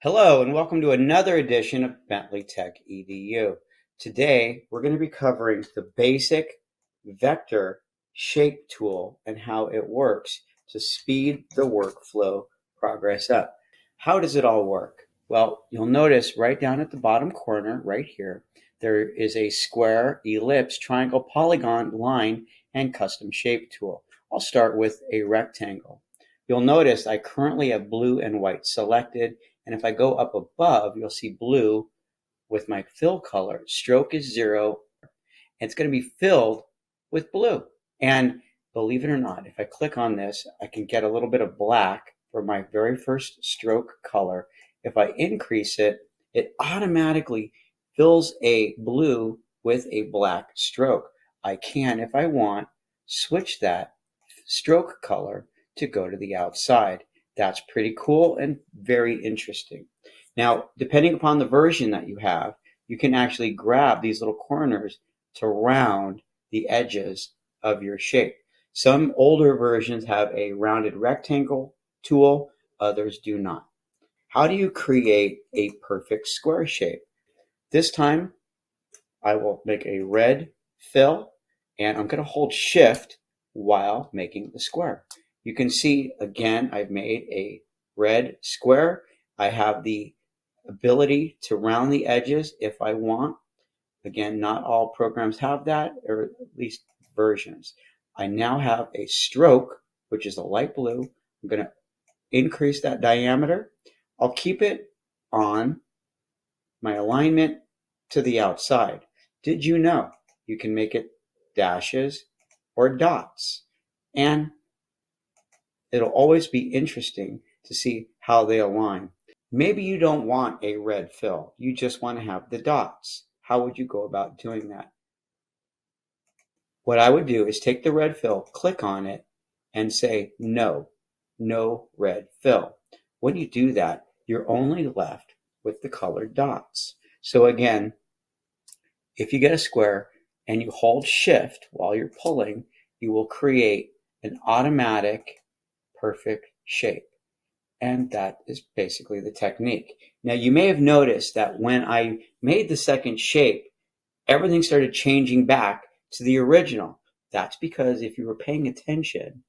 Hello and welcome to another edition of Bentley Tech EDU. Today we're going to be covering the basic vector shape tool and how it works to speed the workflow progress up. How does it all work? Well, you'll notice right down at the bottom corner right here, there is a square, ellipse, triangle, polygon, line, and custom shape tool. I'll start with a rectangle. You'll notice I currently have blue and white selected. And if I go up above, you'll see blue with my fill color. Stroke is 0. And it's going to be filled with blue. And believe it or not, if I click on this, I can get a little bit of black for my very first stroke color. If I increase it, it automatically fills a blue with a black stroke. I can, if I want, switch that stroke color to go to the outside. That's pretty cool and very interesting. Now, depending upon the version that you have, you can actually grab these little corners to round the edges of your shape. Some older versions have a rounded rectangle tool, others do not. How do you create a perfect square shape? This time, I will make a red fill, and I'm going to hold Shift while making the square. You can see, again, I've made a red square. I have the ability to round the edges if I want. Again, not all programs have that, or at least versions. I now have a stroke, which is a light blue. I'm going to increase that diameter. I'll keep it on my alignment to the outside. Did you know you can make it dashes or dots? And it'll always be interesting to see how they align. Maybe you don't want a red fill. You just want to have the dots. How would you go about doing that? What I would do is take the red fill, click on it, and say no red fill. When you do that, you're only left with the colored dots. So again, if you get a square and you hold Shift while you're pulling, you will create an automatic perfect shape. And that is basically the technique. Now, you may have noticed that when I made the second shape, everything started changing back to the original. That's because if you were paying attention,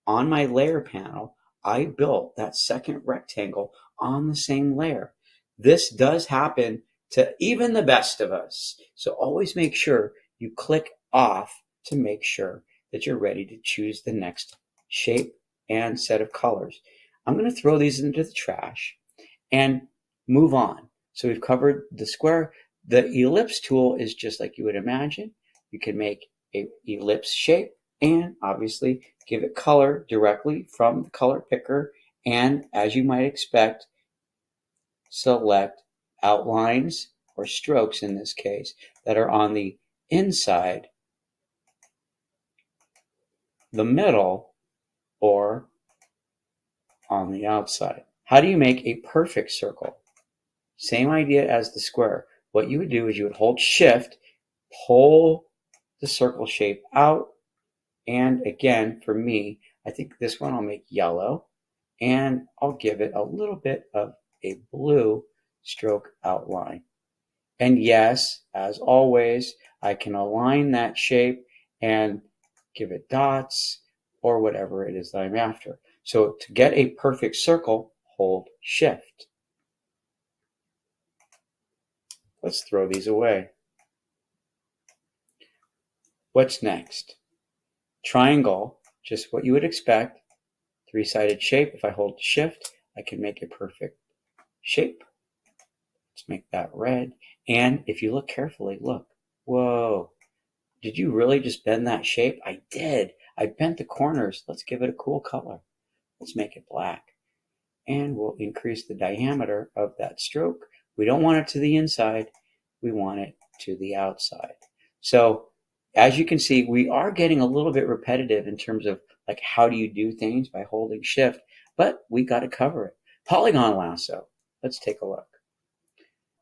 on my layer panel, I built that second rectangle on the same layer. This does happen to even the best of us. So always make sure you click off to make sure that you're ready to choose the next shape and set of colors. I'm going to throw these into the trash and move on. So we've covered the square. The ellipse tool is just like you would imagine. You can make an ellipse shape and obviously give it color directly from the color picker. And as you might expect, select outlines or strokes in this case that are on the inside, the middle, or on the outside. How do you make a perfect circle? Same idea as the square. What you would do is you would hold Shift, pull the circle shape out, and again, for me, I think this one I'll make yellow, and I'll give it a little bit of a blue stroke outline. And yes, as always, I can align that shape and give it dots or whatever it is that I'm after. So to get a perfect circle, hold Shift. Let's throw these away. What's next? Triangle, just what you would expect. Three-sided shape. If I hold Shift, I can make a perfect shape. Let's make that red. And if you look carefully, look. Whoa. Did you really just bend that shape? I did. I bent the corners. Let's give it a cool color. Let's make it black. And we'll increase the diameter of that stroke. We don't want it to the inside. We want it to the outside. So as you can see, we are getting a little bit repetitive in terms of like how do you do things by holding Shift, but we got to cover it. Polygon lasso. Let's take a look.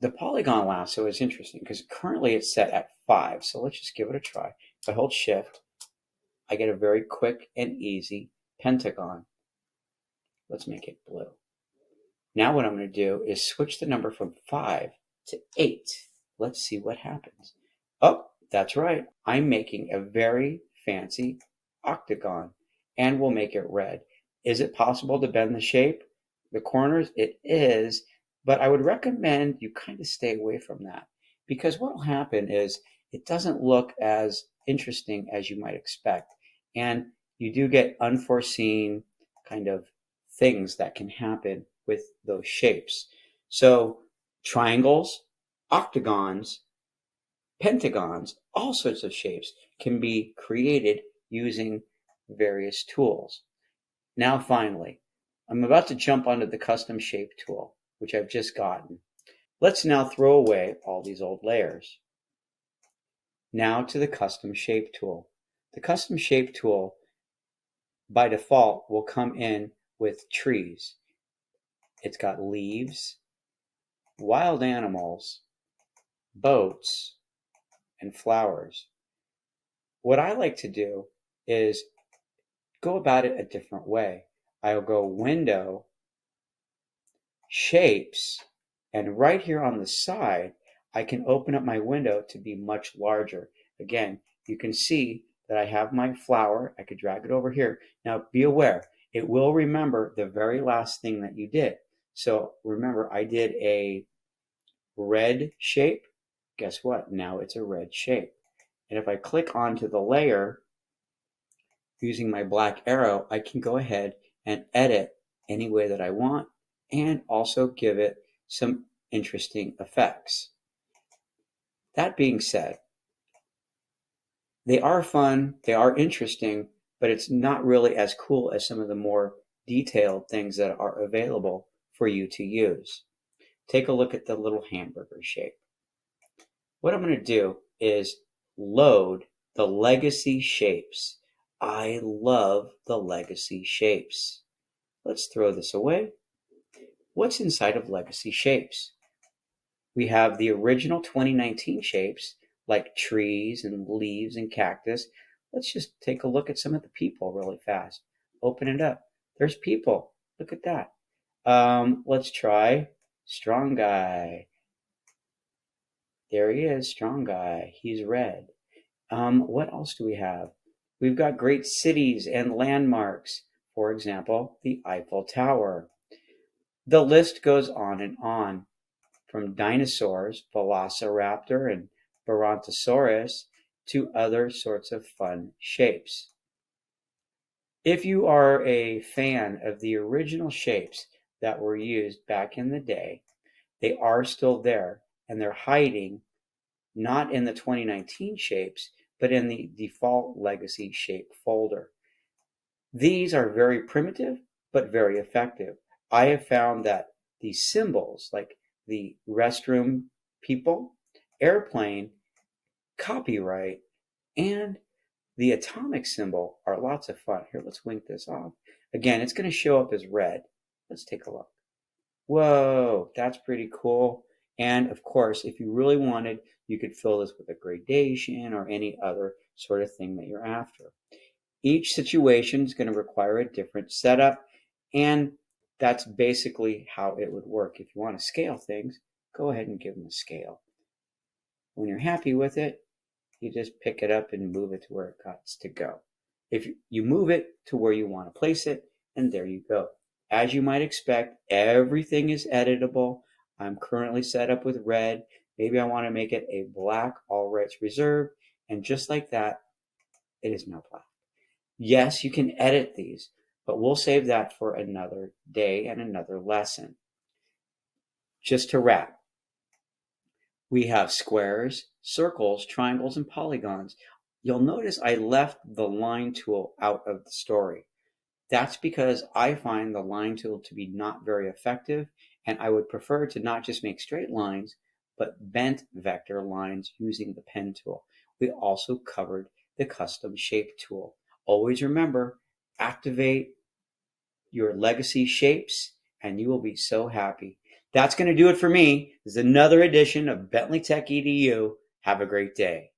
The polygon lasso is interesting because currently it's set at 5. So let's just give it a try. If I hold Shift, I get a very quick and easy pentagon. Let's make it blue. Now what I'm going to do is switch the number from 5 to 8. Let's see what happens. Oh, that's right. I'm making a very fancy octagon, and we'll make it red. Is it possible to bend the shape? The corners? It is, but I would recommend you kind of stay away from that, because what will happen is it doesn't look as interesting as you might expect, and you do get unforeseen kind of things that can happen with those shapes. So triangles, octagons, pentagons, all sorts of shapes can be created using various tools. Now finally, I'm about to jump onto the custom shape tool, which I've just gotten. Let's now throw away all these old layers. Now to the custom shape tool. The custom shape tool by default will come in with trees. It's got leaves, wild animals, boats, and flowers. What I like to do is go about it a different way. I'll go Window, Shapes, and right here on the side, I can open up my window to be much larger. Again, you can see that I have my flower. I could drag it over here. Now be aware, it will remember the very last thing that you did. So remember, I did a red shape. Guess what? Now it's a red shape. And if I click onto the layer using my black arrow, I can go ahead and edit any way that I want and also give it some interesting effects. That being said, they are fun, they are interesting, but it's not really as cool as some of the more detailed things that are available for you to use. Take a look at the little hamburger shape. What I'm going to do is load the legacy shapes. I love the legacy shapes. Let's throw this away. What's inside of legacy shapes? We have the original 2019 shapes like trees and leaves and cactus. Let's just take a look at some of the people really fast. Open it up. There's people. Look at that. Let's try strong guy. There he is, strong guy. He's red. What else do we have? We've got great cities and landmarks. For example, the Eiffel Tower. The list goes on and on. From dinosaurs, Velociraptor and Brontosaurus, to other sorts of fun shapes. If you are a fan of the original shapes that were used back in the day, they are still there, and they're hiding not in the 2019 shapes, but in the default legacy shape folder. These are very primitive, but very effective. I have found that these symbols, like the restroom people, airplane, copyright, and the atomic symbol are lots of fun. Here, let's wink this off. Again, it's going to show up as red. Let's take a look. Whoa, that's pretty cool. And of course, if you really wanted, you could fill this with a gradation or any other sort of thing that you're after. Each situation is going to require a different setup, and that's basically how it would work. If you want to scale things, go ahead and give them a scale. When you're happy with it, you just pick it up and move it to where it got to go. If you move it to where you want to place it, and there you go. As you might expect, everything is editable. I'm currently set up with red. Maybe I want to make it a black, all rights reserved, and just like that, it is now black. Yes, you can edit these, but we'll save that for another day and another lesson. Just to wrap, we have squares, circles, triangles, and polygons. You'll notice I left the line tool out of the story. That's because I find the line tool to be not very effective, and I would prefer to not just make straight lines, but bent vector lines using the pen tool. We also covered the custom shape tool. Always remember, activate your legacy shapes, and you will be so happy. That's going to do it for me. This is another edition of Bentley Tech EDU. Have a great day.